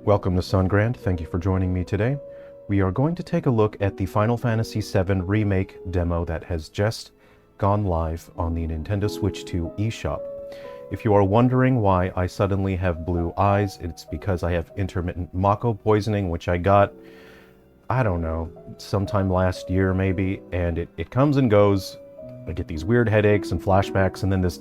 Welcome to Sungrand. Thank you for joining me today. We are going to take a look at the Final Fantasy VII Remake demo that has just gone live on the Nintendo Switch 2 eShop. If you are wondering why I suddenly have blue eyes, it's because I have intermittent Mako poisoning, which I got, I don't know, sometime last year maybe, and it comes and goes. I get these weird headaches and flashbacks, and then this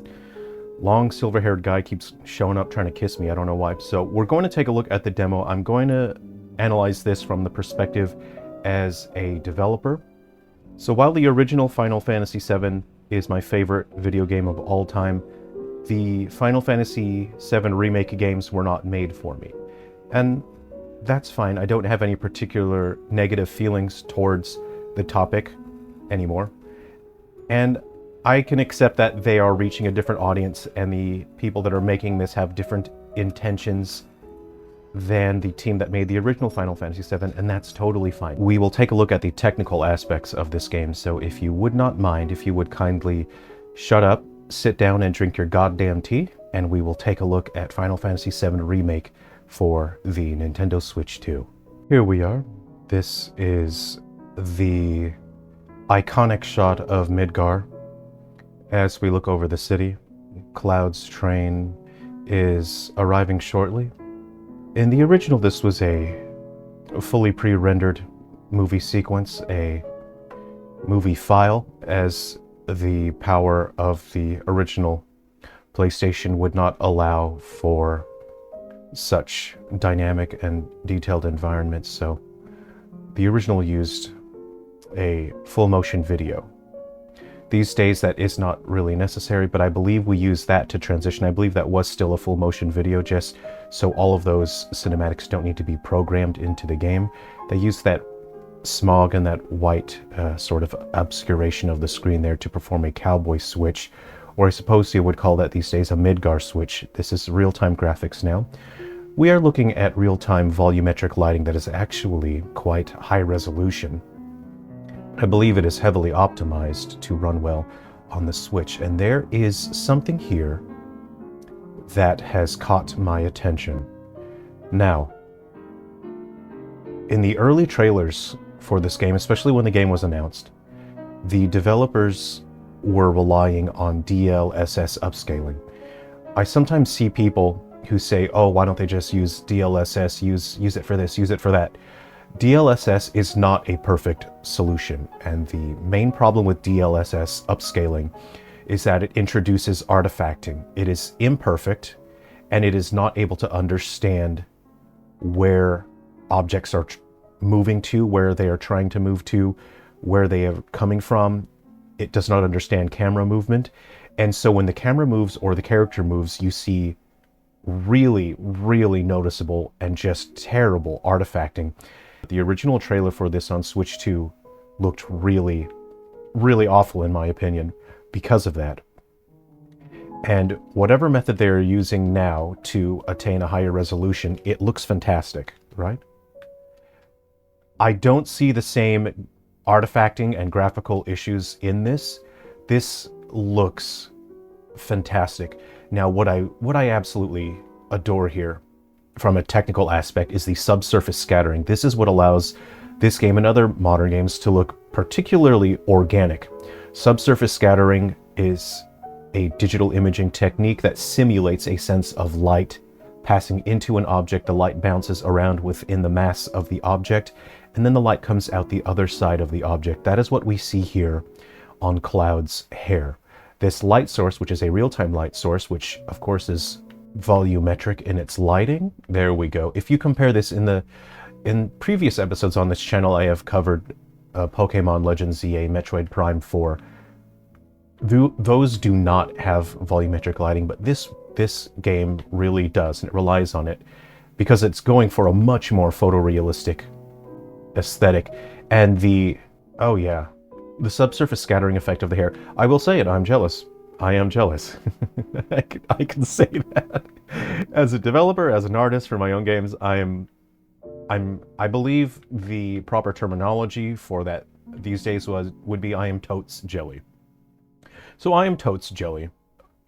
long silver-haired guy keeps showing up trying to kiss me. I don't know why. So we're going to take a look at the demo. I'm going to analyze this from the perspective as a developer. So while the original Final Fantasy VII is my favorite video game of all time, the Final Fantasy VII Remake games were not made for me. And that's fine. I don't have any particular negative feelings towards the topic anymore. And I can accept that they are reaching a different audience and the people that are making this have different intentions than the team that made the original Final Fantasy VII, and that's totally fine. We will take a look at the technical aspects of this game, so if you would not mind, if you would kindly shut up, sit down and drink your goddamn tea, and we will take a look at Final Fantasy VII Remake for the Nintendo Switch 2. Here we are. This is the iconic shot of Midgar. As we look over the city, Cloud's train is arriving shortly. In the original, this was a fully pre-rendered movie sequence, a movie file, as the power of the original PlayStation would not allow for such dynamic and detailed environments, so the original used a full motion video. These days that is not really necessary, but I believe we use that to transition. I believe that was still a full motion video, just so all of those cinematics don't need to be programmed into the game. They use that smog and that white sort of obscuration of the screen there to perform a cowboy switch, or I suppose you would call that these days a Midgar switch. This is real-time graphics now. We are looking at real-time volumetric lighting that is actually quite high resolution. I believe it is heavily optimized to run well on the Switch, and there is something here that has caught my attention. Now, in the early trailers for this game, especially when the game was announced, the developers were relying on DLSS upscaling. I sometimes see people who say, oh, why don't they just use DLSS, use it for this, use it for that. DLSS is not a perfect solution, and the main problem with DLSS upscaling is that it introduces artifacting. It is imperfect, and it is not able to understand where objects are moving to, where they are trying to move to, where they are coming from. It does not understand camera movement, and so when the camera moves or the character moves, you see really, really noticeable and just terrible artifacting. The original trailer for this on Switch 2 looked really, really awful in my opinion because of that. And whatever method they're using now to attain a higher resolution, it looks fantastic, right? I don't see the same artifacting and graphical issues in this. This looks fantastic. Now, what I absolutely adore here from a technical aspect is the subsurface scattering. This is what allows this game and other modern games to look particularly organic. Subsurface scattering is a digital imaging technique that simulates a sense of light passing into an object. The light bounces around within the mass of the object, and then the light comes out the other side of the object. That is what we see here on Cloud's hair. This light source, which is a real-time light source, which of course is volumetric in its lighting. There we go. If you compare this in previous episodes on this channel, I have covered Pokemon Legends ZA, Metroid Prime 4. Those do not have volumetric lighting, but this game really does, and it relies on it because it's going for a much more photorealistic aesthetic. And the subsurface scattering effect of the hair, I will say it, I'm jealous. I am jealous. I can say that. As a developer, as an artist for my own games, I believe the proper terminology for that these days would be I am totes jelly. So I am totes jelly.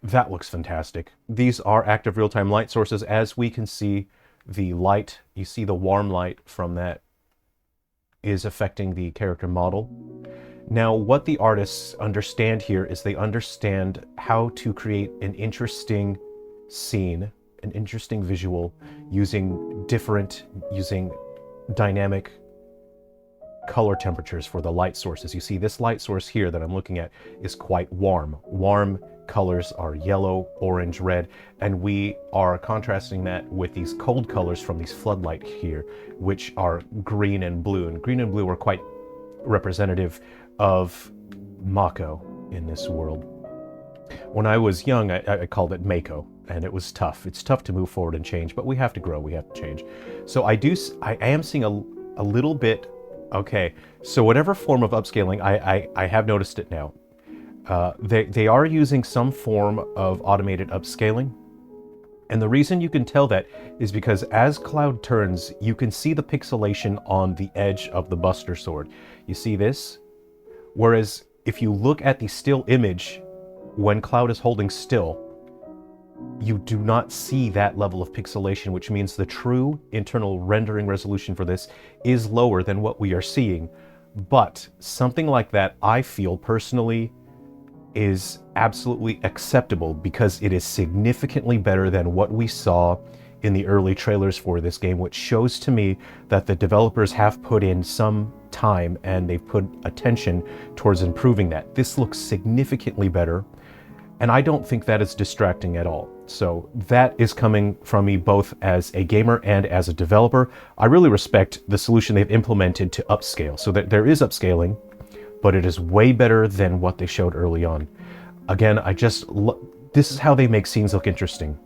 That looks fantastic. These are active real-time light sources, as we can see the light, you see the warm light from that is affecting the character model. Now, what the artists understand here is they understand how to create an interesting scene, an interesting visual, using dynamic color temperatures for the light sources. You see this light source here that I'm looking at is quite warm. Warm colors are yellow, orange, red, and we are contrasting that with these cold colors from these floodlight here, which are green and blue. And green and blue are quite representative of Mako in this world. When I was young, I called it Mako, and it was tough. It's tough to move forward and change, but we have to grow, we have to change. So I am seeing a little bit. Okay, so whatever form of upscaling, I have noticed it now. They are using some form of automated upscaling. And the reason you can tell that is because as Cloud turns, you can see the pixelation on the edge of the Buster Sword. You see this? Whereas if you look at the still image, when Cloud is holding still, you do not see that level of pixelation, which means the true internal rendering resolution for this is lower than what we are seeing. But something like that, I feel personally, is absolutely acceptable because it is significantly better than what we saw in the early trailers for this game, which shows to me that the developers have put in some time and they've put attention towards improving that. This looks significantly better, and I don't think that is distracting at all. So that is coming from me both as a gamer and as a developer. I really respect the solution they've implemented to upscale. So that there is upscaling, but it is way better than what they showed early on. Again, this is how they make scenes look interesting.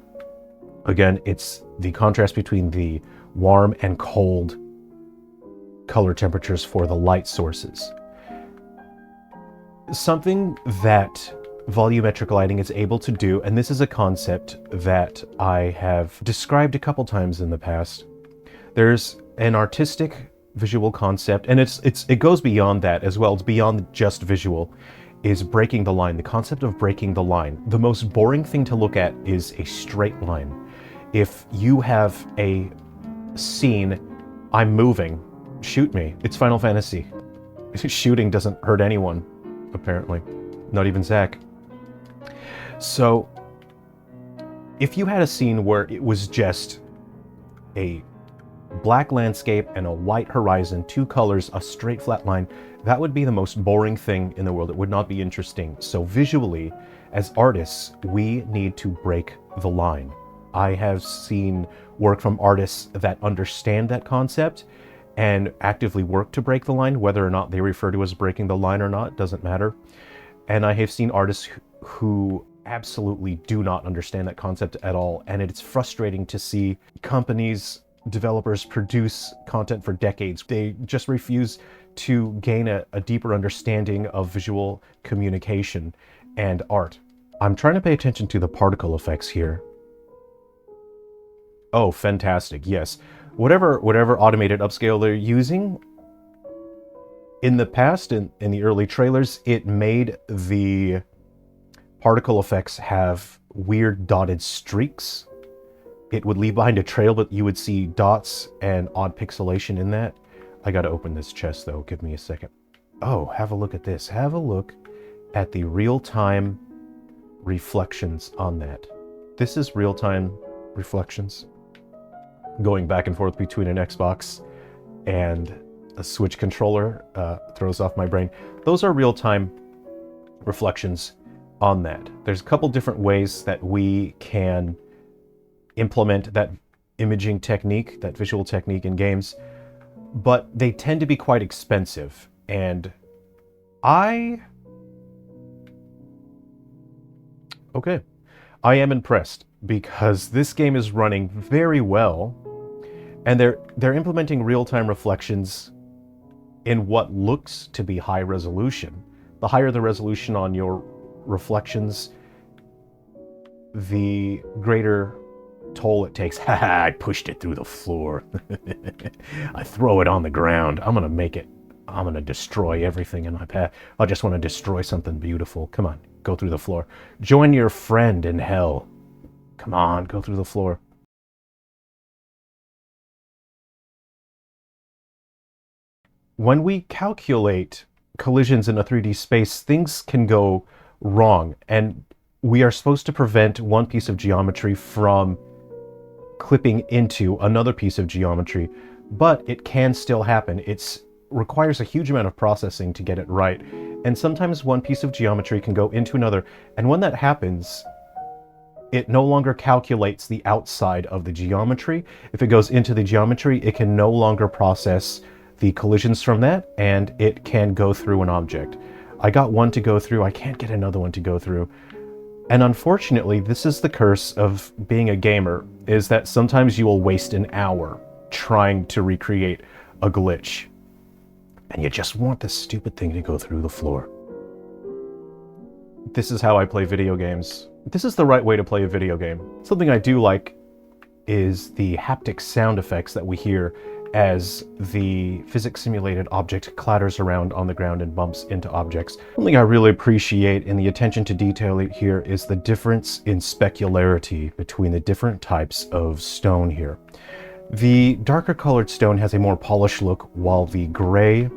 Again, it's the contrast between the warm and cold color temperatures for the light sources. Something that volumetric lighting is able to do, and this is a concept that I have described a couple times in the past. There's an artistic visual concept, and it goes beyond that as well. It's beyond just visual, is breaking the line. The concept of breaking the line. The most boring thing to look at is a straight line. If you have a scene, I'm moving, shoot me. It's Final Fantasy. Shooting doesn't hurt anyone, apparently. Not even Zack. So, if you had a scene where it was just a black landscape and a white horizon, two colors, a straight flat line, that would be the most boring thing in the world. It would not be interesting. So visually, as artists, we need to break the line. I have seen work from artists that understand that concept and actively work to break the line. Whether or not they refer to as breaking the line or not, doesn't matter. And I have seen artists who absolutely do not understand that concept at all. And it's frustrating to see companies, developers produce content for decades. They just refuse to gain a deeper understanding of visual communication and art. I'm trying to pay attention to the particle effects here. Oh, fantastic, yes. Whatever automated upscale they're using, in the past, in the early trailers, it made the particle effects have weird dotted streaks. It would leave behind a trail, but you would see dots and odd pixelation in that. I gotta open this chest though, give me a second. Oh, have a look at this. Have a look at the real-time reflections on that. This is real-time reflections. Going back and forth between an Xbox and a Switch controller throws off my brain. Those are real-time reflections on that. There's a couple different ways that we can implement that imaging technique, that visual technique in games, but they tend to be quite expensive. And I am impressed because this game is running very well, and they're implementing real-time reflections in what looks to be high resolution. The higher the resolution on your reflections, the greater toll it takes. Haha, I pushed it through the floor. I throw it on the ground. I'm gonna destroy everything in my path. I just want to destroy something beautiful. Come on, go through the floor. Join your friend in hell. Come on, go through the floor. when we calculate collisions in a 3D space, things can go wrong, and we are supposed to prevent one piece of geometry from clipping into another piece of geometry, but it can still happen. It requires a huge amount of processing to get it right, and sometimes one piece of geometry can go into another, and when that happens, it no longer calculates the outside of the geometry. If it goes into the geometry, it can no longer process the collisions from that, and it can go through an object. I got one to go through, I can't get another one to go through. And unfortunately, this is the curse of being a gamer, is that sometimes you will waste an hour trying to recreate a glitch. And you just want this stupid thing to go through the floor. This is how I play video games. This is the right way to play a video game. Something I do like is the haptic sound effects that we hear as the physics simulated object clatters around on the ground and bumps into objects. Something I really appreciate in the attention to detail here is the difference in specularity between the different types of stone here. The darker colored stone has a more polished look, while the gray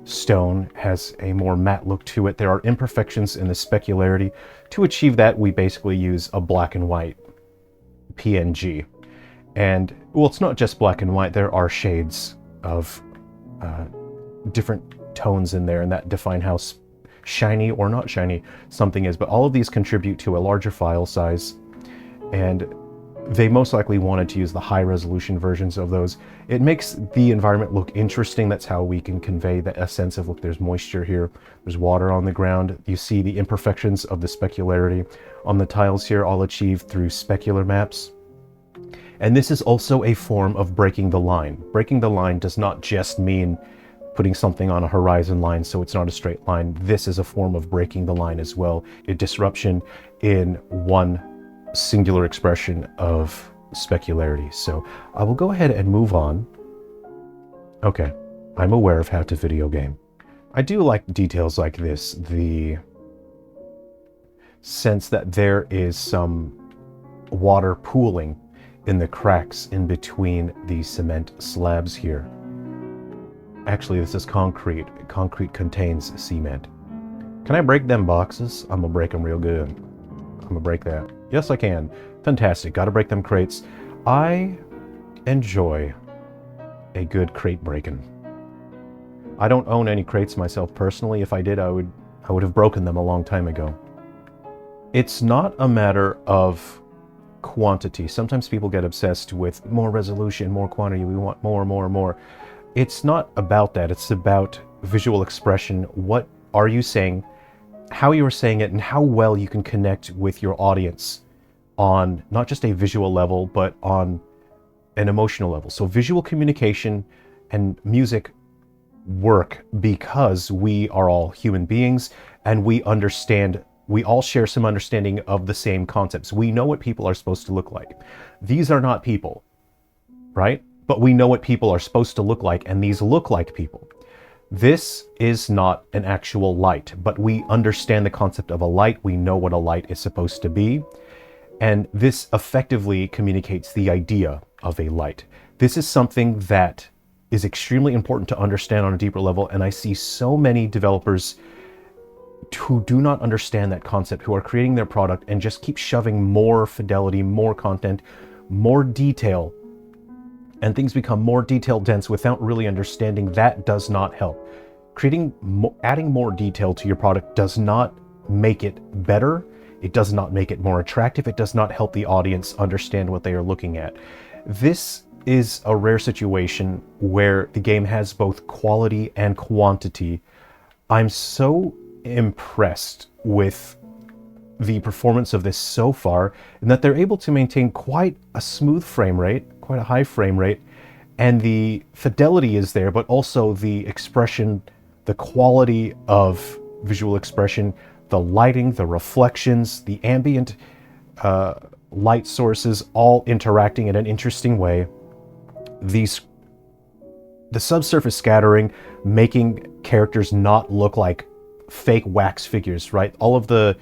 stone has a more matte look to it. There are imperfections in the specularity. To achieve that, we basically use a black and white PNG. And, well, it's not just black and white, there are shades of different tones in there, and that define how shiny or not shiny something is. But all of these contribute to a larger file size, and they most likely wanted to use the high resolution versions of those. It makes the environment look interesting. That's how we can convey a sense of, look, there's moisture here, there's water on the ground. You see the imperfections of the specularity on the tiles here, all achieved through specular maps. And this is also a form of breaking the line. Breaking the line does not just mean putting something on a horizon line so it's not a straight line. This is a form of breaking the line as well, a disruption in one singular expression of specularity. So I will go ahead and move on. Okay, I'm aware of how to video game. I do like details like this, the sense that there is some water pooling in the cracks in between the cement slabs here. Actually, this is concrete. Concrete contains cement. Can I break them boxes? I'm gonna break them real good. I'm gonna break that. Yes, I can. Fantastic. Gotta break them crates. I enjoy a good crate breaking. I don't own any crates myself personally. If I did, I would have broken them a long time ago. It's not a matter of quantity. Sometimes people get obsessed with more resolution, more quantity. We want more, more, more. It's not about that. It's about visual expression. What are you saying, how you are saying it, and how well you can connect with your audience on not just a visual level, but on an emotional level. So visual communication and music work because we are all human beings and we understand. We all share some understanding of the same concepts. We know what people are supposed to look like. These are not people, right? But we know what people are supposed to look like, and these look like people. This is not an actual light, but we understand the concept of a light. We know what a light is supposed to be. And this effectively communicates the idea of a light. This is something that is extremely important to understand on a deeper level, and I see so many developers who do not understand that concept, who are creating their product and just keep shoving more fidelity, more content, more detail, and things become more detail dense without really understanding. That does not help. Adding more detail to your product does not make it better. It does not make it more attractive. It does not help the audience understand what they are looking at. This is a rare situation where the game has both quality and quantity. I'm so impressed with the performance of this so far, and that they're able to maintain quite a smooth frame rate, quite a high frame rate, and the fidelity is there, but also the expression, the quality of visual expression, the lighting, the reflections, the ambient light sources all interacting in an interesting way. The subsurface scattering, making characters not look like fake wax figures, right? All of the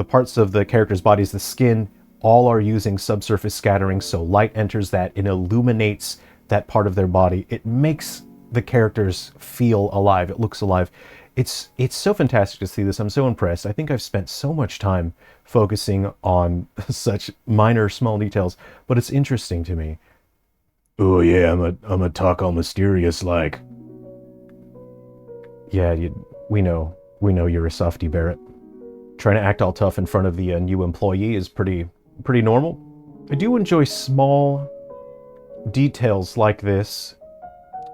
parts of the characters' bodies, the skin, all are using subsurface scattering, so light enters that, it illuminates that part of their body. It makes the characters feel alive. It looks alive. It's so fantastic to see this. I'm so impressed. I think I've spent so much time focusing on such minor, small details, but it's interesting to me. Oh yeah, I'm a talk all mysterious like. Yeah, we know you're a softy, Barrett. Trying to act all tough in front of the new employee is pretty normal. I do enjoy small details like this.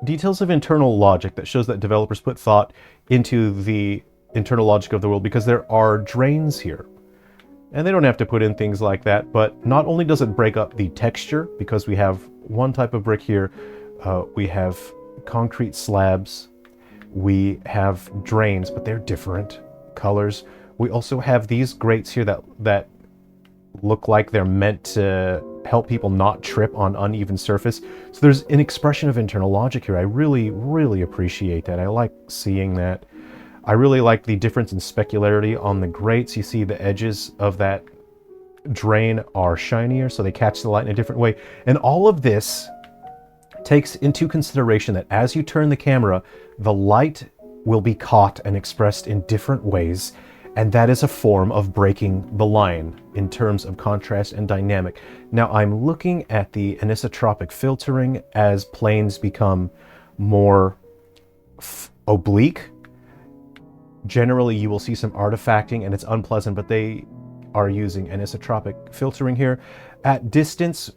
Details of internal logic that shows that developers put thought into the internal logic of the world, because there are drains here. And they don't have to put in things like that, but not only does it break up the texture, because we have one type of brick here, we have concrete slabs, we have drains, but they're different colors. We also have these grates here that look like they're meant to help people not trip on uneven surface. So there's an expression of internal logic here. I really appreciate that. I like seeing that. I really like the difference in specularity on the grates. You see the edges of that drain are shinier, so they catch the light in a different way. And all of this takes into consideration that as you turn the camera, the light will be caught and expressed in different ways. And that is a form of breaking the line in terms of contrast and dynamic. Now I'm looking at the anisotropic filtering as planes become more oblique. Generally you will see some artifacting and it's unpleasant, but they are using anisotropic filtering here. At distance,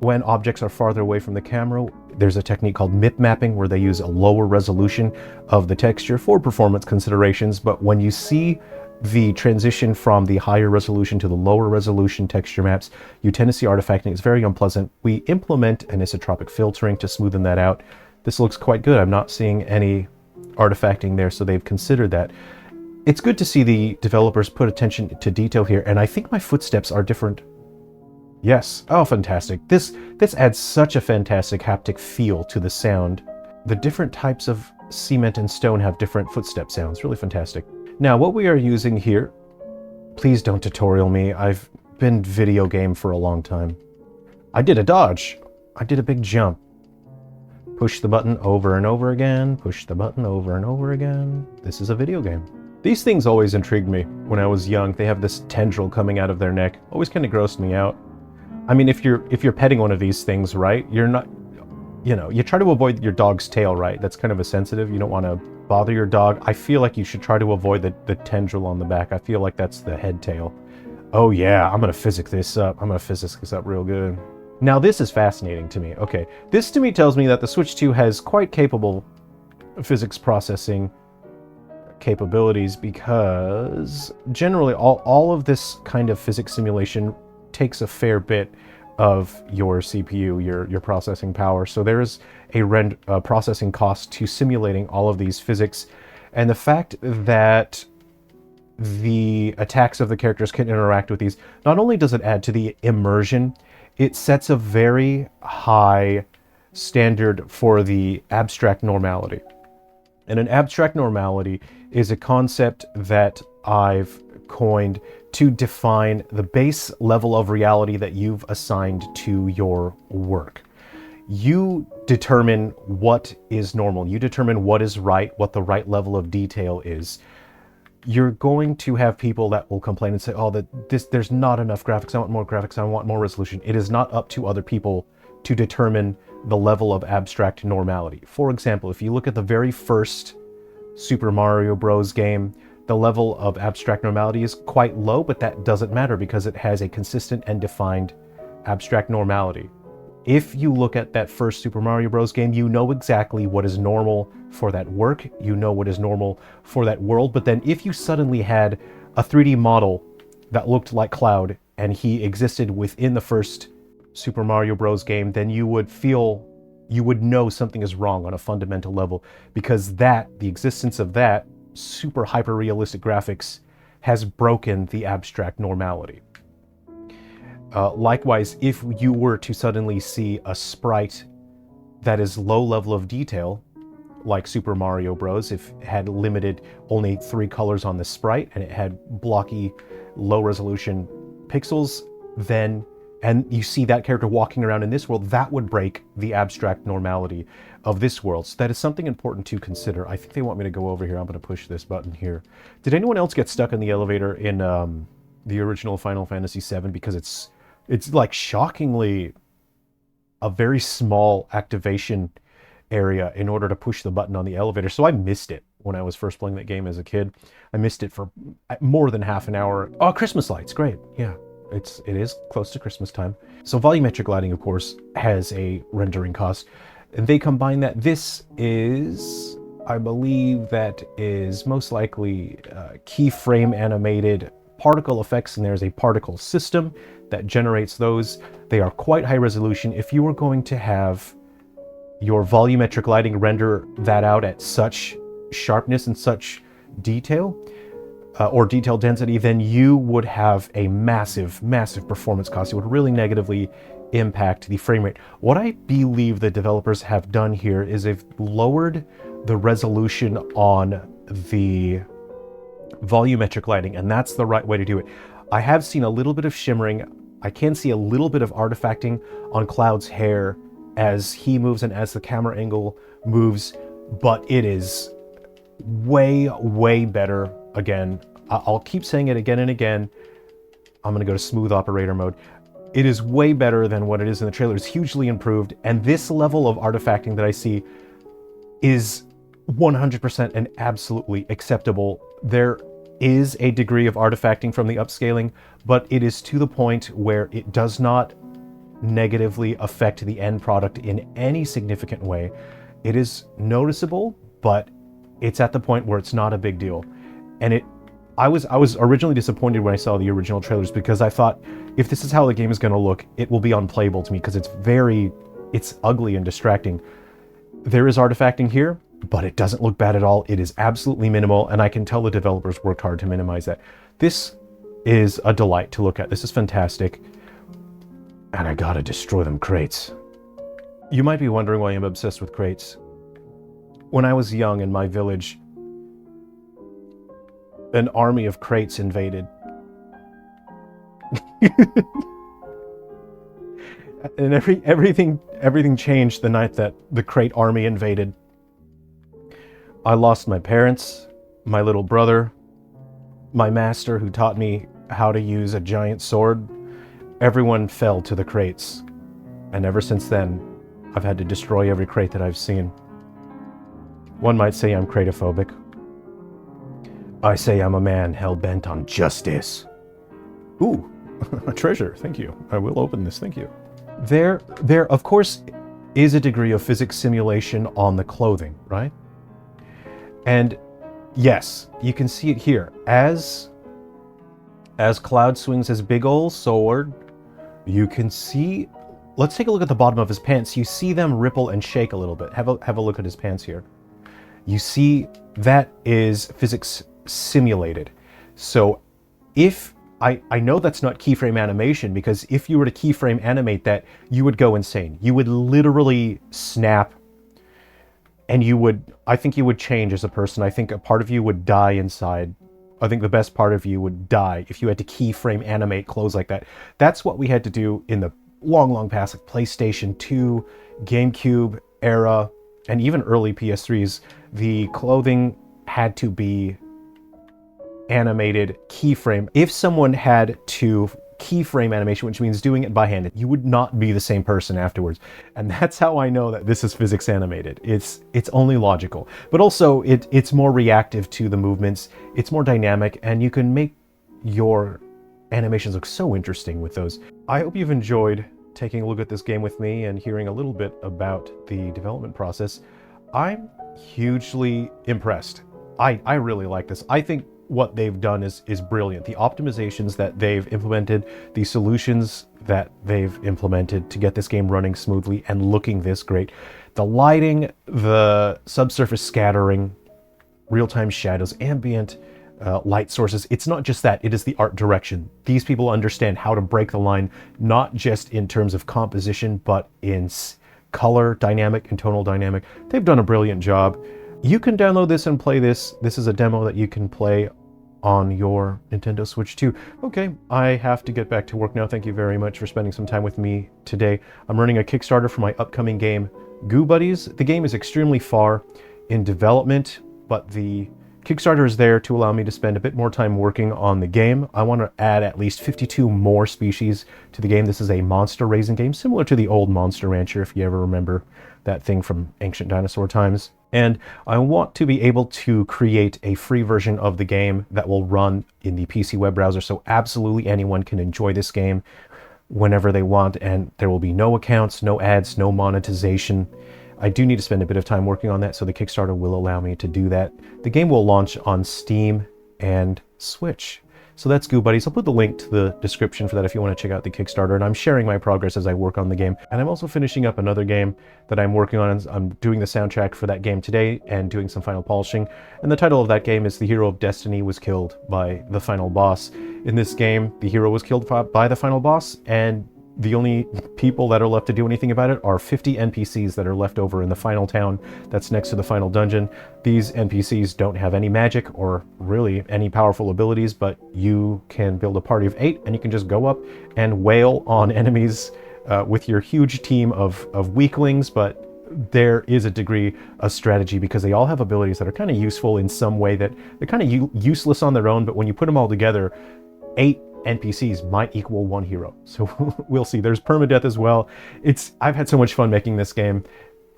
when objects are farther away from the camera, there's a technique called MIP mapping where they use a lower resolution of the texture for performance considerations. But when you see the transition from the higher resolution to the lower resolution texture maps, you tend to see artifacting. It's very unpleasant. We implement anisotropic filtering to smoothen that out. This looks quite good. I'm not seeing any artifacting there, so they've considered that. It's good to see the developers put attention to detail here, and I think my footsteps are different. Yes. Oh, fantastic. This adds such a fantastic haptic feel to the sound. The different types of cement and stone have different footstep sounds. Really fantastic. Now, what we are using here, please don't tutorial me. I've been video game for a long time. I did a dodge. I did a big jump. Push the button over and over again. Push the button over and over again. This is a video game. These things always intrigued me when I was young. They have this tendril coming out of their neck. Always kind of grossed me out. I mean, if you're petting one of these things, right, you're not, you try to avoid your dog's tail, right? That's kind of a sensitive. You don't want to bother your dog. I feel like you should try to avoid the tendril on the back. I feel like that's the head tail. Oh yeah, I'm going to physics this up. I'm going to physics this up real good. Now this is fascinating to me. Okay, this to me tells me that the Switch 2 has quite capable physics processing capabilities, because generally all of this kind of physics simulation takes a fair bit of your CPU, your processing power. So there is a processing cost to simulating all of these physics. And the fact that the attacks of the characters can interact with these, not only does it add to the immersion, it sets a very high standard for the abstract normality. And an abstract normality is a concept that I've coined to define the base level of reality that you've assigned to your work. You determine what is normal. You determine what is right, what the right level of detail is. You're going to have people that will complain and say, oh, there's not enough graphics. I want more graphics. I want more resolution. It is not up to other people to determine the level of abstract normality. For example, if you look at the very first Super Mario Bros. Game, the level of abstract normality is quite low, but that doesn't matter because it has a consistent and defined abstract normality. If you look at that first Super Mario Bros. Game, you know exactly what is normal for that work, you know what is normal for that world, but then if you suddenly had a 3D model that looked like Cloud and he existed within the first Super Mario Bros. Game, then you would know something is wrong on a fundamental level, because the existence of that super hyper realistic graphics has broken the abstract normality. Likewise, if you were to suddenly see a sprite that is low level of detail, like Super Mario Bros., if it had limited only 3 colors on the sprite and it had blocky, low resolution pixels, then and you see that character walking around in this world, that would break the abstract normality of this world. So that is something important to consider. I think they want me to go over here. I'm going to push this button here. Did anyone else get stuck in the elevator in the original Final Fantasy VII? Because it's like shockingly a very small activation area in order to push the button on the elevator. So I missed it when I was first playing that game as a kid. I missed it for more than half an hour. Oh, Christmas lights, great. Yeah, it is close to Christmas time. So volumetric lighting, of course, has a rendering cost. And they combine that. This is, I believe that is most likely keyframe animated particle effects, and there's a particle system that generates those. They are quite high resolution. If you were going to have your volumetric lighting render that out at such sharpness and such detail or detail density, then you would have a massive performance cost. It would really negatively impact the frame rate. What I believe the developers have done here is they've lowered the resolution on the volumetric lighting, and that's the right way to do it. I have seen a little bit of shimmering. I can see a little bit of artifacting on Cloud's hair as he moves and as the camera angle moves, but it is way better. Again, I'll keep saying it again and again. I'm going to go to smooth operator mode. It is way better than what it is in the trailer. It's hugely improved, and this level of artifacting that I see is 100% and absolutely acceptable. There is a degree of artifacting from the upscaling, but it is to the point where it does not negatively affect the end product in any significant way. It is noticeable, but it's at the point where it's not a big deal. And I was originally disappointed when I saw the original trailers, because I thought, if this is how the game is going to look, it will be unplayable to me, because it's ugly and distracting. There is artifacting here, but it doesn't look bad at all. It is absolutely minimal, and I can tell the developers worked hard to minimize that. This is a delight to look at. This is fantastic. And I gotta destroy them crates. You might be wondering why I'm obsessed with crates. When I was young in my village, an army of crates invaded. And everything changed the night that the crate army invaded. I lost my parents, my little brother, my master who taught me how to use a giant sword. Everyone fell to the crates, and ever since then, I've had to destroy every crate that I've seen. One might say I'm cratophobic. I say I'm a man hell-bent on justice. Ooh, a treasure, thank you. I will open this, thank you. There, of course, is a degree of physics simulation on the clothing, right? And yes, you can see it here. As Cloud swings his big ol' sword, you can see, let's take a look at the bottom of his pants. You see them ripple and shake a little bit. Have a look at his pants here. You see that is physics simulated. So if, I know that's not keyframe animation, because if you were to keyframe animate that, you would go insane. You would literally snap, and I think you would change as a person. I think a part of you would die inside. I think the best part of you would die if you had to keyframe animate clothes like that. That's what we had to do in the long past, like PlayStation 2, GameCube era, and even early PS3s. The clothing had to be animated keyframe. If someone had to keyframe animation, which means doing it by hand, you would not be the same person afterwards. And that's how I know that this is physics animated. It's only logical, but also it's more reactive to the movements. It's more dynamic, and you can make your animations look so interesting with those. I hope you've enjoyed taking a look at this game with me and hearing a little bit about the development process. I'm hugely impressed. I really like this. I think what they've done is brilliant. The optimizations that they've implemented, the solutions that they've implemented to get this game running smoothly and looking this great. The lighting, the subsurface scattering, real-time shadows, ambient light sources. It's not just that, it is the art direction. These people understand how to break the line, not just in terms of composition, but in color dynamic and tonal dynamic. They've done a brilliant job. You can download this and play this. This is a demo that you can play on your Nintendo Switch 2. Okay, I have to get back to work now. Thank you very much for spending some time with me today. I'm running a Kickstarter for my upcoming game, Goobuddies. The game is extremely far in development, but the Kickstarter is there to allow me to spend a bit more time working on the game. I want to add at least 52 more species to the game. This is a monster raising game, similar to the old Monster Rancher, if you ever remember that thing from ancient dinosaur times. And I want to be able to create a free version of the game that will run in the PC web browser, so absolutely anyone can enjoy this game whenever they want, and there will be no accounts, no ads, no monetization. I do need to spend a bit of time working on that, so the Kickstarter will allow me to do that. The game will launch on Steam and Switch. So that's Goobuddies. I'll put the link to the description for that if you want to check out the Kickstarter, and I'm sharing my progress as I work on the game. And I'm also finishing up another game that I'm working on. I'm doing the soundtrack for that game today and doing some final polishing. And the title of that game is The Hero of Destiny Was Killed by the Final Boss. In this game, the hero was killed by the final boss, and the only people that are left to do anything about it are 50 NPCs that are left over in the final town that's next to the final dungeon. These NPCs don't have any magic or really any powerful abilities, but you can build a party of 8 and you can just go up and wail on enemies with your huge team of weaklings, but there is a degree of strategy because they all have abilities that are kind of useful in some way that they're kind of useless on their own, but when you put them all together, 8 NPCs might equal 1 hero. So we'll see. There's permadeath as well. I've had so much fun making this game,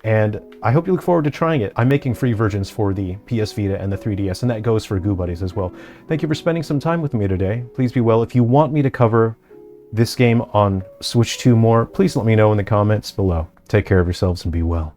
and I hope you look forward to trying it. I'm making free versions for the PS Vita and the 3DS, and that goes for Goobuddies as well. Thank you for spending some time with me today. Please be well. If you want me to cover this game on Switch 2 more, please let me know in the comments below. Take care of yourselves and be well.